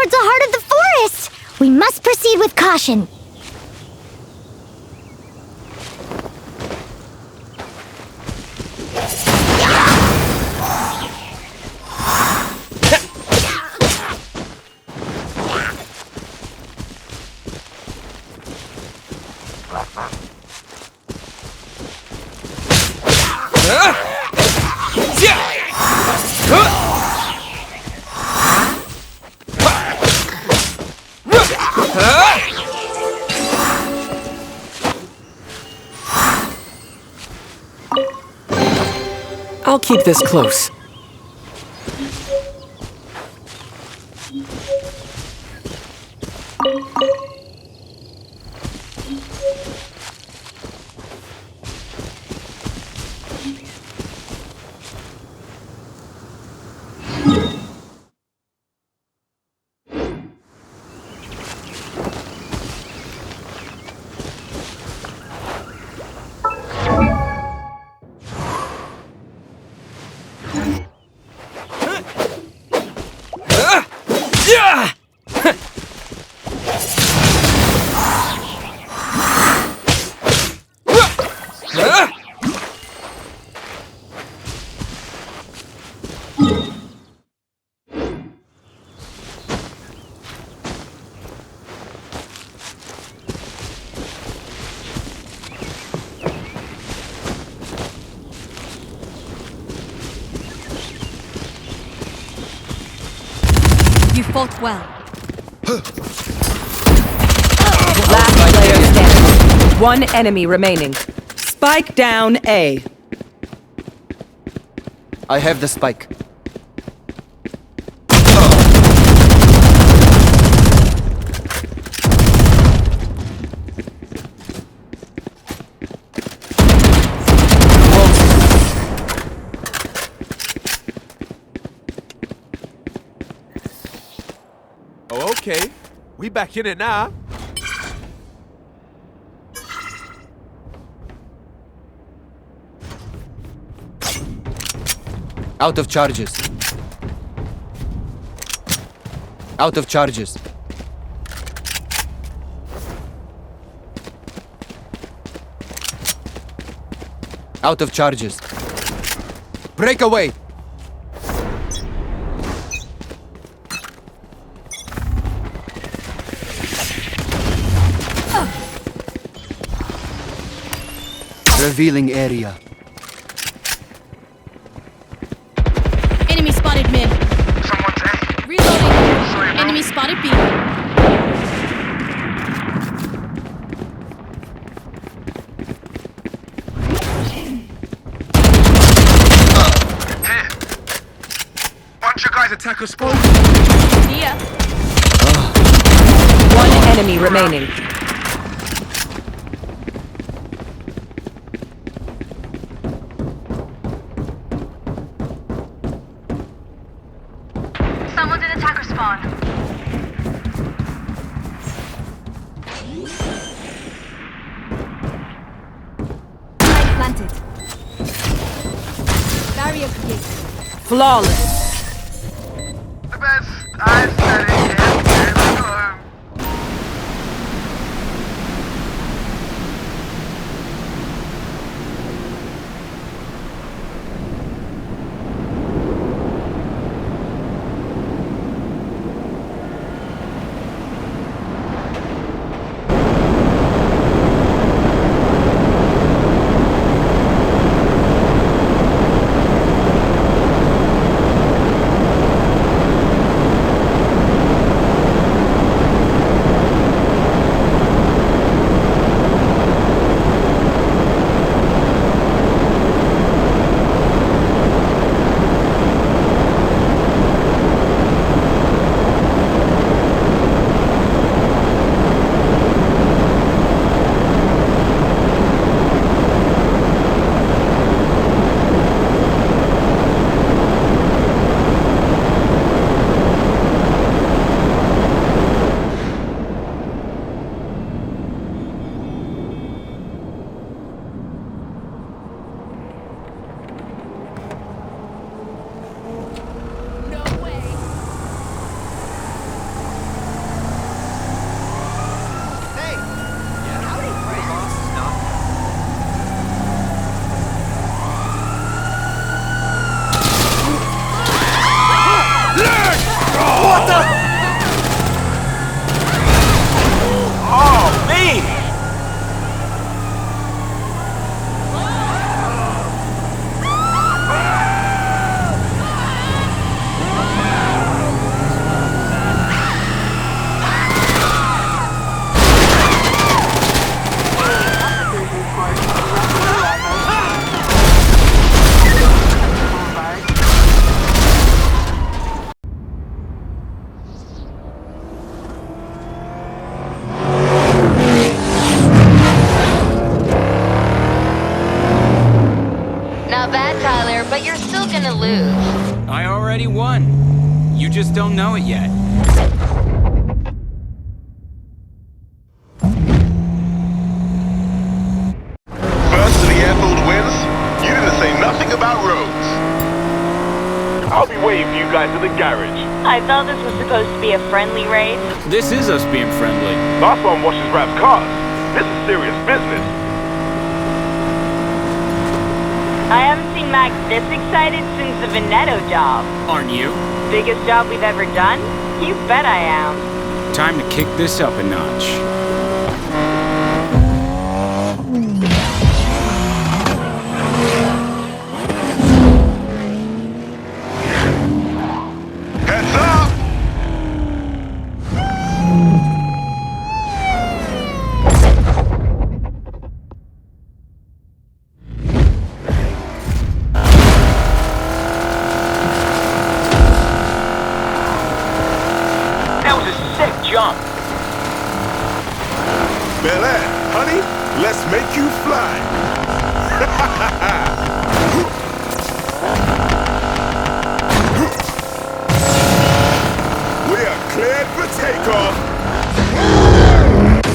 towards the heart of the forest. We must proceed with caution. I'll keep this close. You fought well. Last player standing. One enemy remaining. Spike down A. I have the spike. Oh, okay. We back in it now. Out of charges. Out of charges. Out of charges. Break away. Revealing area. Enemy spotted mid. Someone's A. Reloading. Sorry, bro. Enemy spotted B. Here. Bunch of guys attack us spawn. Yeah. One enemy remaining. Someone's in attacker spawn. Light planted. Barrier created. Flawless. The best I've said it yet. Let's go home. already won. You just don't know it yet. First to the airfield wins. You didn't say nothing about roads. I'll be waiting for you guys at the garage. I thought this was supposed to be a friendly race. This is us being friendly. Last one washes Rap's cars. This is serious business. I haven't seen Max this excited since the Veneto job. Aren't you? Biggest job we've ever done? You bet I am. Time to kick this up a notch. Heads up! That was a sick jump. Bel Air, honey, let's make you fly. We are cleared for takeoff.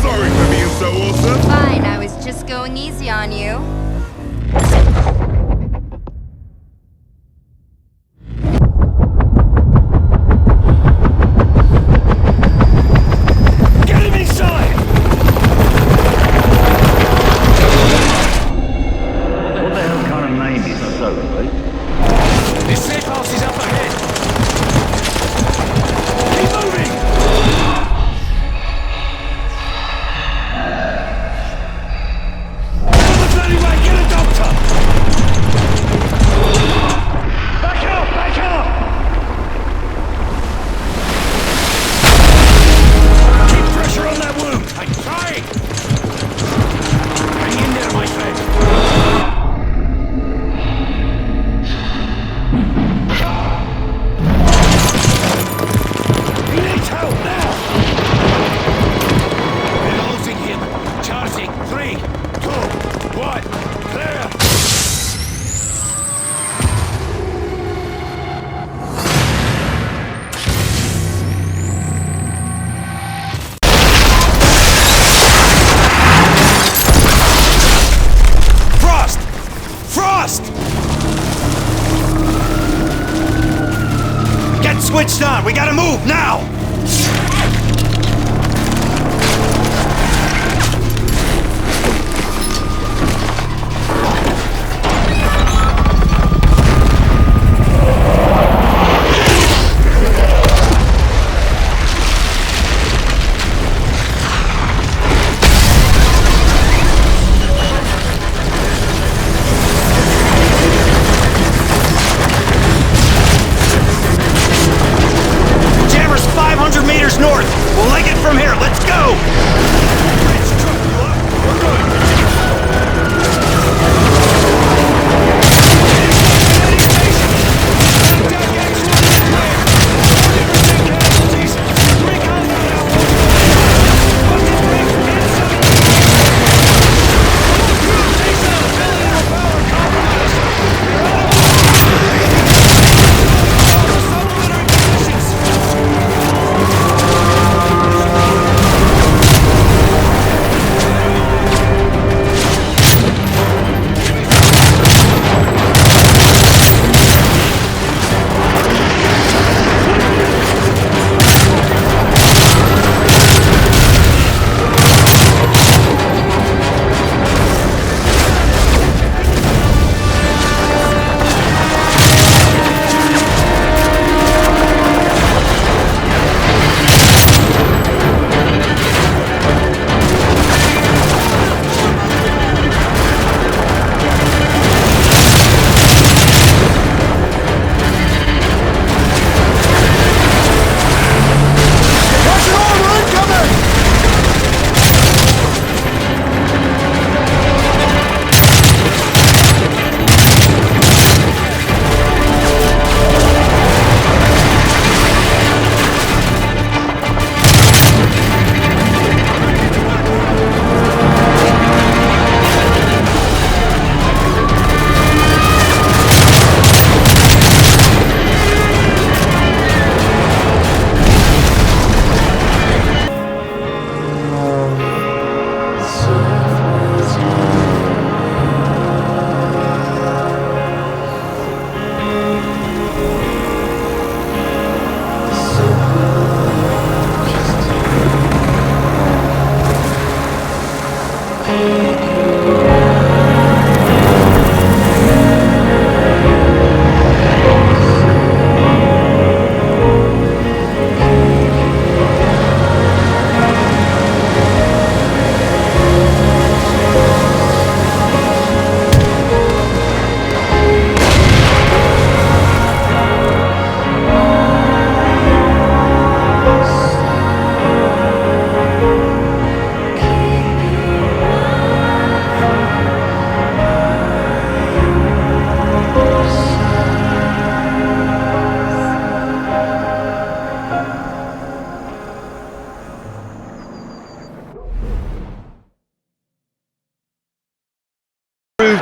Sorry for being so awesome. Fine, I was just going easy on you. Get him inside! What the hell kind of name is so, right? This safe house is up ahead. Keep moving! On the bloody way, get a doctor! Back up, back up! Keep pressure on that wound. I'm trying. Hang in there, my friend. He needs help now. We're losing him. Charging. 3, 2, 1. Clear. Frost! Frost! Get switched on! We gotta move now! Jammer's 500 meters north. We'll leg it from here. Let's go! We're good.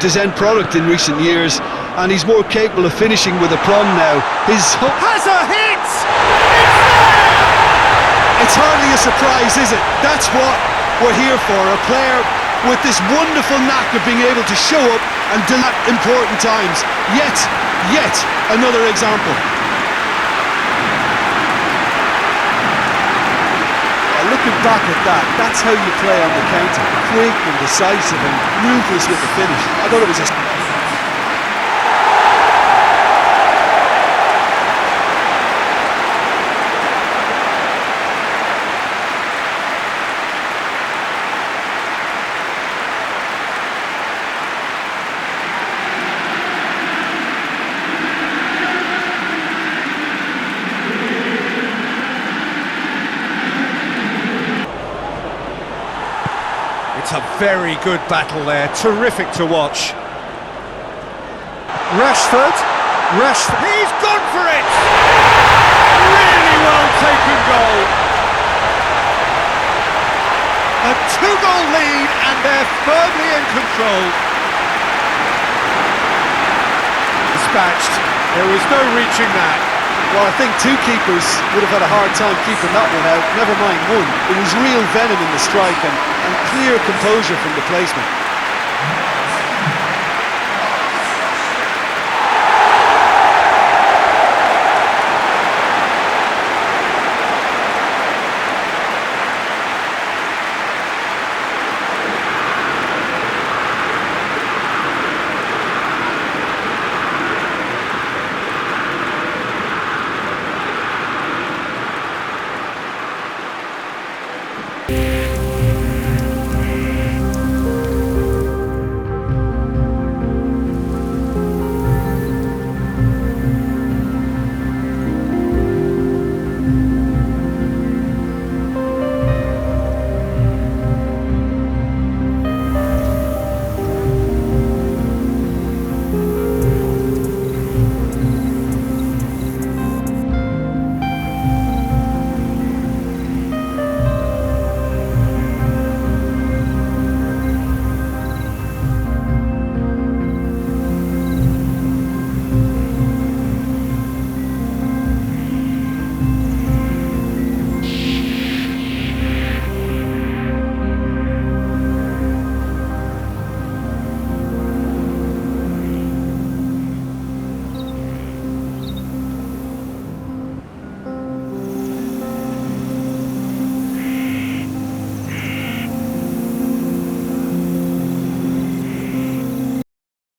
his end product in recent years, and he's more capable of finishing with aplomb now. Has a hit! It's hardly a surprise, is it? That's what we're here for, a player with this wonderful knack of being able to show up and do at important times. Yet another example. Looking back at that, that's how you play on the counter. Quick and decisive and ruthless with the finish. I thought it was a... It's a very good battle there, terrific to watch. Rashford, he's gone for it! Really well taken goal. A 2-goal lead and they're firmly in control. Dispatched, there was no reaching that. Well, I think two keepers would have had a hard time keeping that one out, never mind one. It was real venom in the strike and clear composure from the placement.